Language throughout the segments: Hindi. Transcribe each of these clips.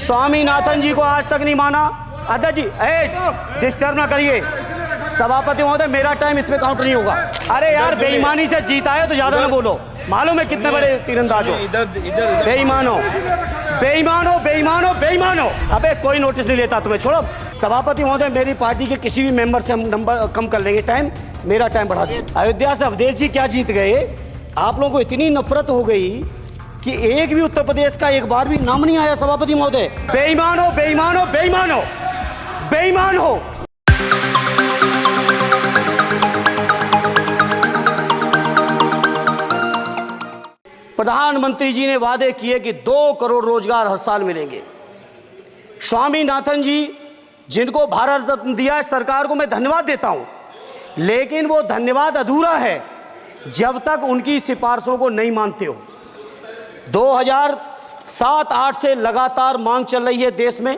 स्वामीनाथन जी को आज तक नहीं माना। अध्यक्ष जी डिस्टर्ब ना करिए। सभापति महोदय, मेरा टाइम इसमें काउंट नहीं होगा। अरे यार, बेईमानी से जीता है तो ज्यादा ना बोलो। मालूम है कितने बड़े तीरंदाज हो। बेईमान हो, बेईमान हो, बेईमान हो, बेईमान हो। अबे कोई नोटिस नहीं लेता तुम्हें, छोड़ो। सभापति महोदय, मेरी पार्टी के किसी भी मेंबर से हम नंबर कम कर लेंगे टाइम, मेरा टाइम बढ़ा दे। अयोध्या से अवधेश जी क्या जीत गए? आप लोगों को इतनी नफरत हो गई कि एक भी उत्तर प्रदेश का एक बार भी नाम नहीं आया। सभापति महोदय, बेईमान हो, बेईमान हो, बेईमान हो, बेईमान हो। प्रधानमंत्री जी ने वादे किए कि 2 करोड़ रोजगार हर साल मिलेंगे। स्वामीनाथन जी, जिनको भारत रत्न दिया है सरकार को, मैं धन्यवाद देता हूं, लेकिन वो धन्यवाद अधूरा है जब तक उनकी सिफारिशों को नहीं मानते हो। 2007-8 से लगातार मांग चल रही है देश में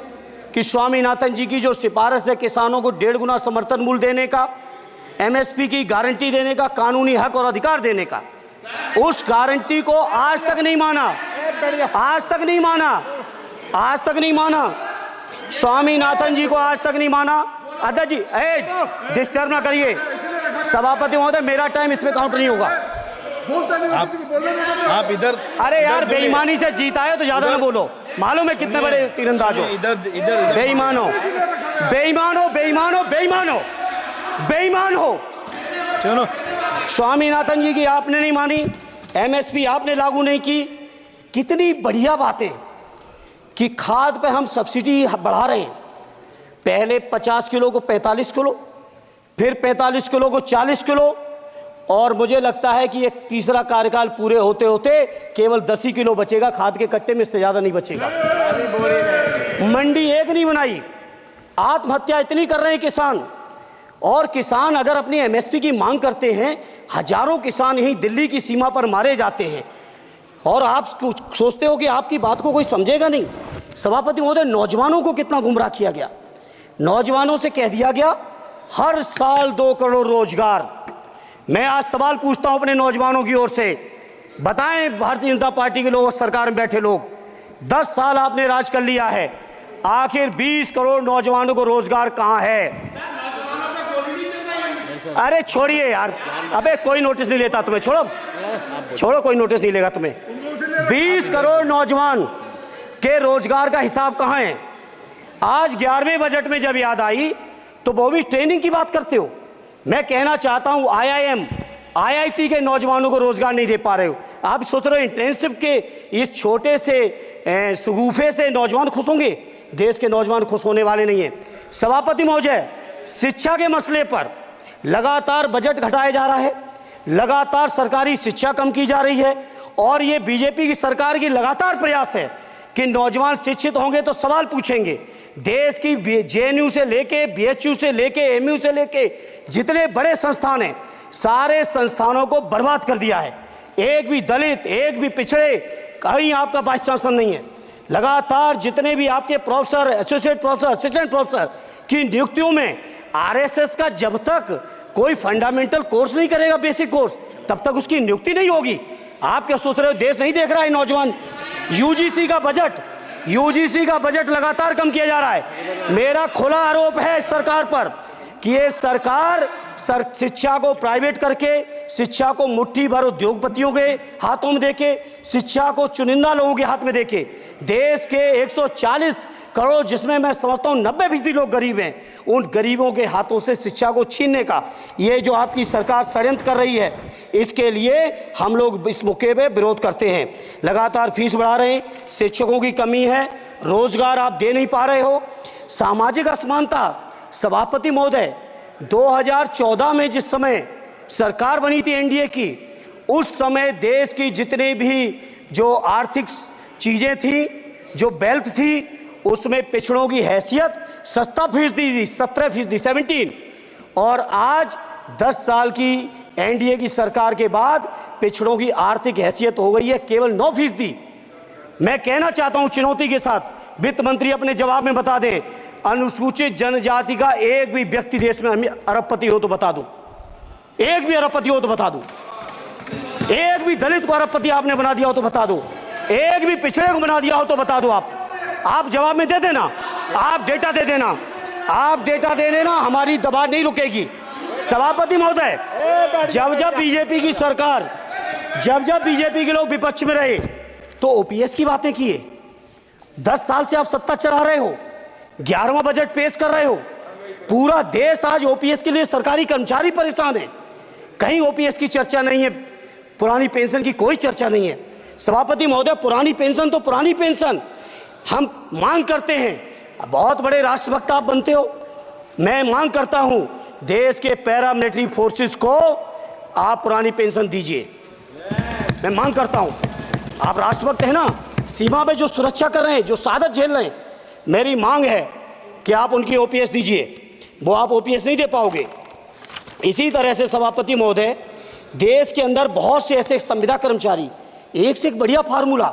कि स्वामीनाथन जी की जो सिफारिश है किसानों को 1.5 गुना समर्थन मूल्य देने का, एमएसपी की गारंटी देने का, कानूनी हक और अधिकार देने का, उस गारंटी को आज तक नहीं माना। आज तक नहीं माना, आज तक नहीं माना। स्वामीनाथन जी को आज तक नहीं माना। अध्यक्ष जी डिस्टर्ब ना करिए। सभापति महोदय, मेरा टाइम इसमें काउंट नहीं होगा। आप इधर। अरे यार, बेईमानी से जीता है तो ज्यादा ना बोलो। मालूम है कितने बड़े तीरंदाज हो। बेईमान हो, बेईमान हो, बेईमान हो, बेईमान हो, बेईमान हो। चलो, स्वामीनाथन जी की आपने नहीं मानी, एमएसपी आपने लागू नहीं की। कितनी बढ़िया बातें कि खाद पे हम सब्सिडी बढ़ा रहे हैं। पहले 50 किलो को 45 किलो, फिर 45 किलो को 40 किलो, और मुझे लगता है कि एक तीसरा कार्यकाल पूरे होते होते केवल 10 ही किलो बचेगा खाद के कट्टे में, इससे ज़्यादा नहीं बचेगा। मंडी एक नहीं बनाई। आत्महत्या इतनी कर रहे हैं किसान, और किसान अगर अपनी एमएसपी की मांग करते हैं, हजारों किसान यहीं दिल्ली की सीमा पर मारे जाते हैं, और आप सोचते हो कि आपकी बात को कोई समझेगा नहीं। सभापति महोदय, नौजवानों को कितना गुमराह किया गया। नौजवानों से कह दिया गया हर साल 2 करोड़ रोजगार। मैं आज सवाल पूछता हूं अपने नौजवानों की ओर से, बताएं भारतीय जनता पार्टी के लोग, सरकार में बैठे लोग, 10 साल आपने राज कर लिया है, आखिर 20 करोड़ नौजवानों को रोजगार कहां है? अरे छोड़िए यार, अबे कोई नोटिस नहीं लेता तुम्हें, छोड़ो छोड़ो, कोई नोटिस नहीं लेगा तुम्हें। 20 करोड़ नौजवान के रोजगार का हिसाब कहां है? आज 11वें बजट में जब याद आई तो वो भी ट्रेनिंग की बात करते हो। मैं कहना चाहता हूं, आईआईएम, आईआईटी के नौजवानों को रोजगार नहीं दे पा रहे हो। आप सोच रहे हो इंटर्नशिप के इस छोटे से सुगूफे से नौजवान खुश होंगे? देश के नौजवान खुश होने वाले नहीं है। सभापति महोदय, शिक्षा के मसले पर लगातार बजट घटाया जा रहा है, लगातार सरकारी शिक्षा कम की जा रही है, और ये बीजेपी की सरकार की लगातार प्रयास है कि नौजवान शिक्षित होंगे तो सवाल पूछेंगे। देश की जेएनयू से लेके, बीएचयू से लेके, एमयू से लेके जितने बड़े संस्थान हैं, सारे संस्थानों को बर्बाद कर दिया है। एक भी दलित, एक भी पिछड़े, कहीं आपका वाइस चांसलर नहीं है। लगातार जितने भी आपके professor, associate professor, assistant professor की नियुक्तियों में आरएसएस का जब तक कोई फंडामेंटल कोर्स नहीं करेगा, बेसिक कोर्स, तब तक उसकी नियुक्ति नहीं होगी। आप क्या सोच रहे हो, देश नहीं देख रहा है नौजवान? यूजीसी का बजट लगातार कम किया जा रहा है। मेरा खुला आरोप है सरकार पर कि ये सरकार शिक्षा को प्राइवेट करके, शिक्षा को मुट्ठी भर उद्योगपतियों के हाथों में देके, शिक्षा को चुनिंदा लोगों के हाथ में देके, देश के 140 करोड़, जिसमें मैं समझता हूँ 90% लोग गरीब हैं, उन गरीबों के हाथों से शिक्षा को छीनने का ये जो आपकी सरकार षड्यंत्र कर रही है, इसके लिए हम लोग इस मौके पे विरोध करते हैं। लगातार फीस बढ़ा रहे हैं, शिक्षकों की कमी है, रोजगार आप दे नहीं पा रहे हो, सामाजिक असमानता। सभापति महोदय, 2014 में जिस समय सरकार बनी थी एनडीए की, उस समय देश की जितने भी जो आर्थिक चीज़ें थी, जो वेल्थ थी, उसमें पिछड़ों की हैसियत 17% थी, 17%, 17। और आज 10 साल की एनडीए की सरकार के बाद पिछड़ों की आर्थिक हैसियत हो गई है केवल 9%। मैं कहना चाहता हूं चुनौती के साथ, वित्त मंत्री अपने जवाब में बता दें, अनुसूचित जनजाति का एक भी व्यक्ति देश में अरबपति हो तो बता दूं, एक भी अरबपति हो तो बता दूं, एक भी दलित को अरबपति आपने बना दिया हो तो बता दो, एक भी पिछड़े को बना दिया हो तो बता दो। आप जवाब में दे देना, आप डेटा दे देना, आप डेटा दे देना, हमारी दबाव नहीं रुकेगी। सभापति महोदय, जब जब बीजेपी की सरकार, जब जब बीजेपी के लोग विपक्ष में रहे तो ओपीएस की बातें किए। 10 साल से आप सत्ता चढ़ा रहे हो, 11वां बजट पेश कर रहे हो। पूरा देश आज ओपीएस के लिए, सरकारी कर्मचारी परेशान है। कहीं ओपीएस की चर्चा नहीं है, पुरानी पेंशन की कोई चर्चा नहीं है। सभापति महोदय, पुरानी पेंशन तो पुरानी पेंशन, हम मांग करते हैं। बहुत बड़े राष्ट्रभक्त आप बनते हो, मैं मांग करता हूं देश के पैरामिलिट्री फोर्सेस को आप पुरानी पेंशन दीजिए। मैं मांग करता हूं, आप राष्ट्रभक्त हैं ना, सीमा पे जो सुरक्षा कर रहे हैं, जो शहादत झेल रहे हैं, मेरी मांग है कि आप उनकी ओपीएस दीजिए। वो आप ओपीएस नहीं दे पाओगे। इसी तरह से सभापति महोदय, देश के अंदर बहुत से ऐसे संविदा कर्मचारी, एक से एक बढ़िया फार्मूला।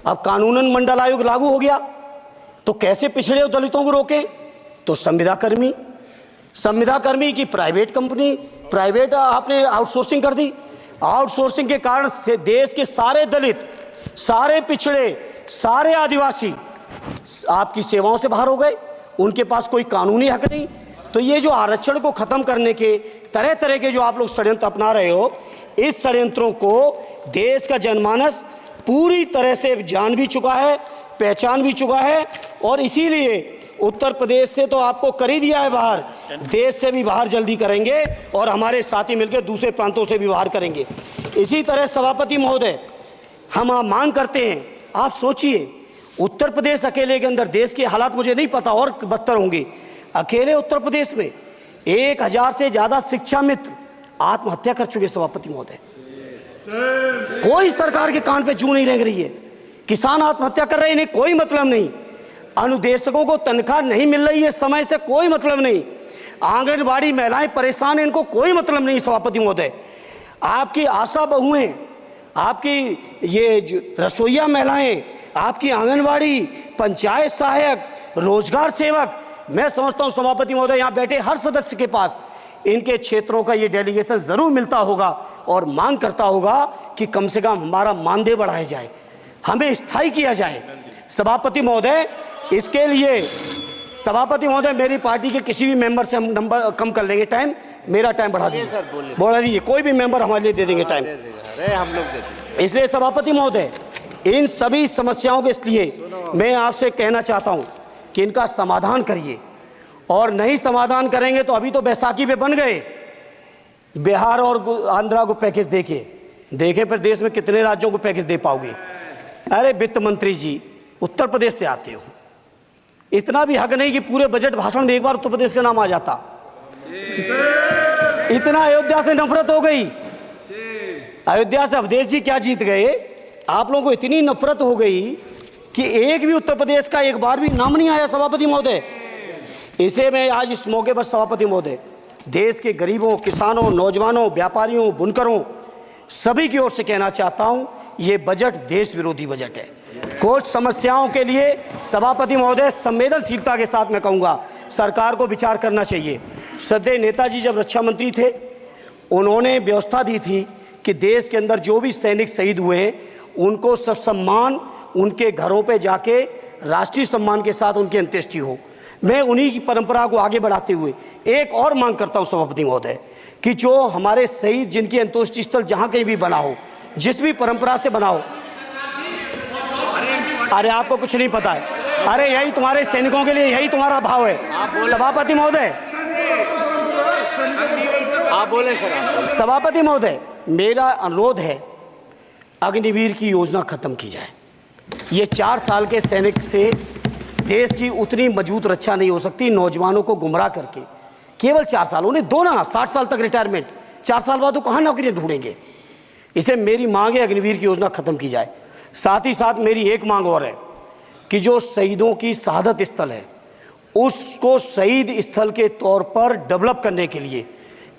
अब कानूनन मंडल आयोग लागू हो गया तो कैसे पिछड़े और दलितों को रोकें? तो संविदा कर्मी की प्राइवेट कंपनी, प्राइवेट आपने आउटसोर्सिंग कर दी। आउटसोर्सिंग के कारण से देश के सारे दलित, सारे पिछड़े, सारे आदिवासी आपकी सेवाओं से बाहर हो गए। उनके पास कोई कानूनी हक नहीं। तो ये जो आरक्षण को खत्म करने के तरह तरह के जो आप लोग षड्यंत्र अपना रहे हो, इस षड्यंत्रों को देश का जनमानस पूरी तरह से जान भी चुका है, पहचान भी चुका है। और इसीलिए उत्तर प्रदेश से तो आपको कर ही दिया है बाहर, देश से भी बाहर जल्दी करेंगे और हमारे साथी मिलकर दूसरे प्रांतों से भी बाहर करेंगे। इसी तरह सभापति महोदय, हम मांग करते हैं, आप सोचिए, उत्तर प्रदेश अकेले के अंदर, देश के हालात मुझे नहीं पता और बदतर होंगे, अकेले उत्तर प्रदेश में 1000 से ज्यादा शिक्षा मित्र आत्महत्या कर चुके। सभापति महोदय, कोई सरकार के कान पे जू नहीं रेंग रही है। किसान आत्महत्या कर रहे हैं, इन्हें कोई मतलब नहीं। अनुदेशकों को तनख्वाह नहीं मिल रही है समय से, कोई मतलब नहीं। आंगनबाड़ी महिलाएं परेशान हैं, इनको कोई मतलब नहीं। सभापति महोदय, आपकी आशा बहुएं, आपकी ये रसोईया महिलाएं, आपकी आंगनबाड़ी, पंचायत सहायक, रोजगार सेवक, मैं समझता हूं सभापति महोदय, यहां बैठे हर सदस्य के पास इनके क्षेत्रों का ये डेलीगेशन जरूर मिलता होगा और मांग करता होगा कि कम से कम हमारा मानदेय बढ़ाया जाए, हमें स्थायी किया जाए। सभापति महोदय, इसके लिए सभापति महोदय, मेरी पार्टी के किसी भी मेंबर से हम नंबर कम कर लेंगे, टाइम, मेरा टाइम बढ़ा दीजिए, बढ़ा दीजिए, कोई भी मेंबर हमारे लिए दे देंगे टाइम, हम लोग देते। इसलिए सभापति महोदय, इन सभी समस्याओं के लिए मैं आपसे कहना चाहता हूं कि इनका समाधान करिए, और नहीं समाधान करेंगे तो अभी तो बैसाखी पे बन गए, बिहार और आंध्रा को पैकेज देखे फिर देश में कितने राज्यों को पैकेज दे पाओगे? अरे वित्त मंत्री जी, उत्तर प्रदेश से आते हो, इतना भी हक नहीं कि पूरे बजट भाषण में एक बार उत्तर प्रदेश का नाम आ जाता। इतना अयोध्या से नफरत हो गई, अयोध्या से अवधेश जी क्या जीत गए, आप लोगों को इतनी नफरत हो गई कि एक भी उत्तर प्रदेश का एक बार भी नाम नहीं आया। सभापति महोदय, इसे मैं आज इस मौके पर सभापति महोदय, देश के गरीबों, किसानों, नौजवानों, व्यापारियों, बुनकरों, सभी की ओर से कहना चाहता हूं, ये बजट देश विरोधी बजट है। कुछ समस्याओं के लिए सभापति महोदय, संवेदनशीलता के साथ मैं कहूँगा सरकार को विचार करना चाहिए। श्रद्धेय नेताजी जब रक्षा मंत्री थे, उन्होंने व्यवस्था दी थी कि देश के अंदर जो भी सैनिक शहीद हुए हैं उनको ससम्मान उनके घरों पे जाके राष्ट्रीय सम्मान के साथ उनकी अंत्येष्टि हो। मैं उन्हीं की परंपरा को आगे बढ़ाते हुए एक और मांग करता हूं सभापति महोदय कि जो हमारे शहीद, जिनकी अंत्येष्टि स्थल जहां कहीं भी बना हो, जिस भी परंपरा से बना हो, अरे आपको कुछ नहीं पता है, अरे यही तुम्हारे सैनिकों के लिए, यही तुम्हारा भाव है। सभापति महोदय, आप बोले सर। सभापति महोदय, मेरा अनुरोध है, अग्निवीर की योजना खत्म की जाए। ये 4 साल के सैनिक से देश की उतनी मजबूत रक्षा नहीं हो सकती। नौजवानों को गुमराह करके केवल 4 साल, उन्हें दो ना 60 साल तक रिटायरमेंट, 4 साल बाद वो कहाँ नौकरियां ढूंढेंगे? इसे मेरी मांग है, अग्निवीर की योजना खत्म की जाए। साथ ही साथ मेरी एक मांग और है कि जो शहीदों की शहादत स्थल है उसको शहीद स्थल के तौर पर डेवलप करने के लिए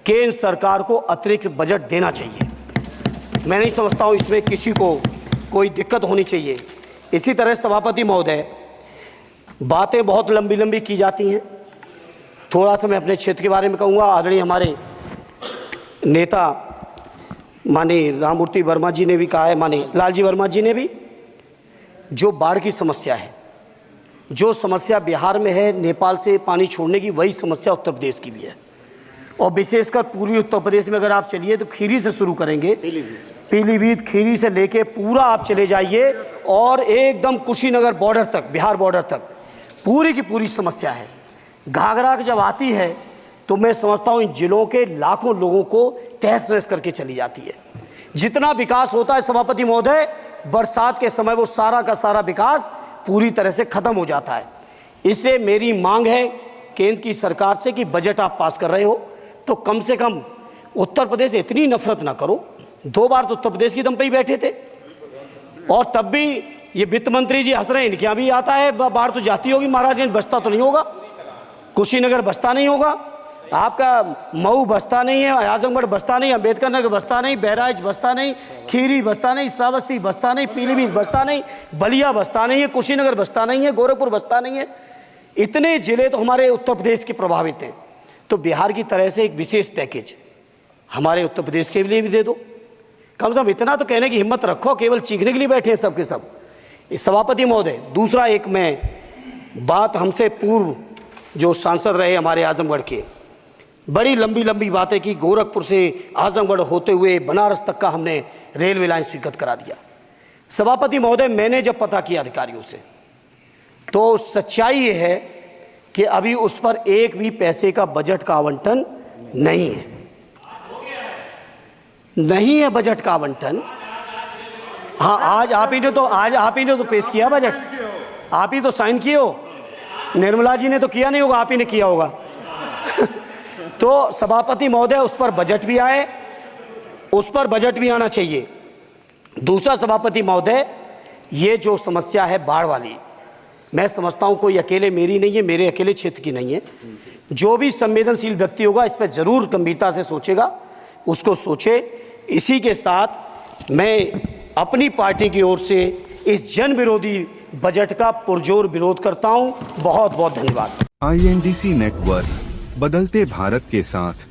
केंद्र सरकार को अतिरिक्त बजट देना चाहिए। मैं नहीं समझता हूँ इसमें किसी को कोई दिक्कत होनी चाहिए। इसी तरह सभापति महोदय, बातें बहुत लंबी लंबी की जाती हैं, थोड़ा सा मैं अपने क्षेत्र के बारे में कहूँगा। आदरणीय हमारे नेता माननीय राममूर्ति वर्मा जी ने भी कहा है, माननीय लालजी वर्मा जी ने भी, जो बाढ़ की समस्या है जो समस्या बिहार में है नेपाल से पानी छोड़ने की, वही समस्या उत्तर प्रदेश की भी है। और विशेषकर पूर्वी उत्तर प्रदेश में अगर आप चलिए तो खीरी से शुरू करेंगे, पीलीभीत खीरी से लेके पूरा आप चले जाइए और एकदम कुशीनगर बॉर्डर तक, बिहार बॉर्डर तक पूरी की पूरी समस्या है। घाघरा जब आती है तो मैं समझता हूँ इन जिलों के लाखों लोगों को तहस नहस करके चली जाती है। जितना विकास होता है सभापति महोदय, बरसात के समय वो सारा का सारा विकास पूरी तरह से खत्म हो जाता है। इसलिए मेरी मांग है केंद्र की सरकार से कि बजट आप पास कर रहे हो तो कम से कम उत्तर प्रदेश से इतनी नफरत ना करो। 2 बार तो उत्तर प्रदेश की दम पे ही बैठे थे और तब भी ये वित्त मंत्री जी हंस रहे हैं, इनके यहाँ भी आता है, बाढ़ तो जाती होगी महाराजगंज, बसता तो नहीं होगा, कुशीनगर बसता नहीं होगा, आपका मऊ बसता नहीं है, आजमगढ़ बसता नहीं, अम्बेडकर नगर बसता नहीं, बहराइच बसता नहीं, खीरी बसता नहीं, श्रावस्ती बसता नहीं, पीलीभीत बसता नहीं, बलिया बसता नहीं है, कुशीनगर बसता नहीं है, गोरखपुर बसता नहीं है। इतने जिले तो हमारे उत्तर प्रदेश के प्रभावित हैं। तो बिहार की तरह से एक विशेष पैकेज हमारे उत्तर प्रदेश के लिए भी दे दो। कम से कम इतना तो कहने की हिम्मत रखो, केवल चीखने के लिए बैठे हैं सब के सब। सभापति महोदय, दूसरा एक मैं बात, हमसे पूर्व जो सांसद रहे हमारे आजमगढ़ के, बड़ी लंबी लंबी बातें की, गोरखपुर से आजमगढ़ होते हुए बनारस तक का हमने रेलवे लाइन स्वीकृत करा दिया। सभापति महोदय, मैंने जब पता किया अधिकारियों से तो सच्चाई ये है कि अभी उस पर एक भी पैसे का बजट का आवंटन नहीं है, नहीं है बजट का आवंटन। हाँ, आज आप ही ने तो पेश किया बजट, आप ही तो साइन किए हो, निर्मला जी ने तो किया नहीं होगा, आप ही ने किया होगा। तो सभापति महोदय, उस पर बजट भी आए, उस पर बजट भी आना चाहिए। दूसरा सभापति महोदय, ये जो समस्या है बाढ़ वाली, मैं समझता हूँ कोई अकेले मेरी नहीं है, मेरे अकेले क्षेत्र की नहीं है। जो भी संवेदनशील व्यक्ति होगा इस पर जरूर गंभीरता से सोचेगा, उसको सोचे। इसी के साथ मैं अपनी पार्टी की ओर से इस जन विरोधी बजट का पुरजोर विरोध करता हूँ। बहुत बहुत धन्यवाद। INDC नेटवर्क, बदलते भारत के साथ।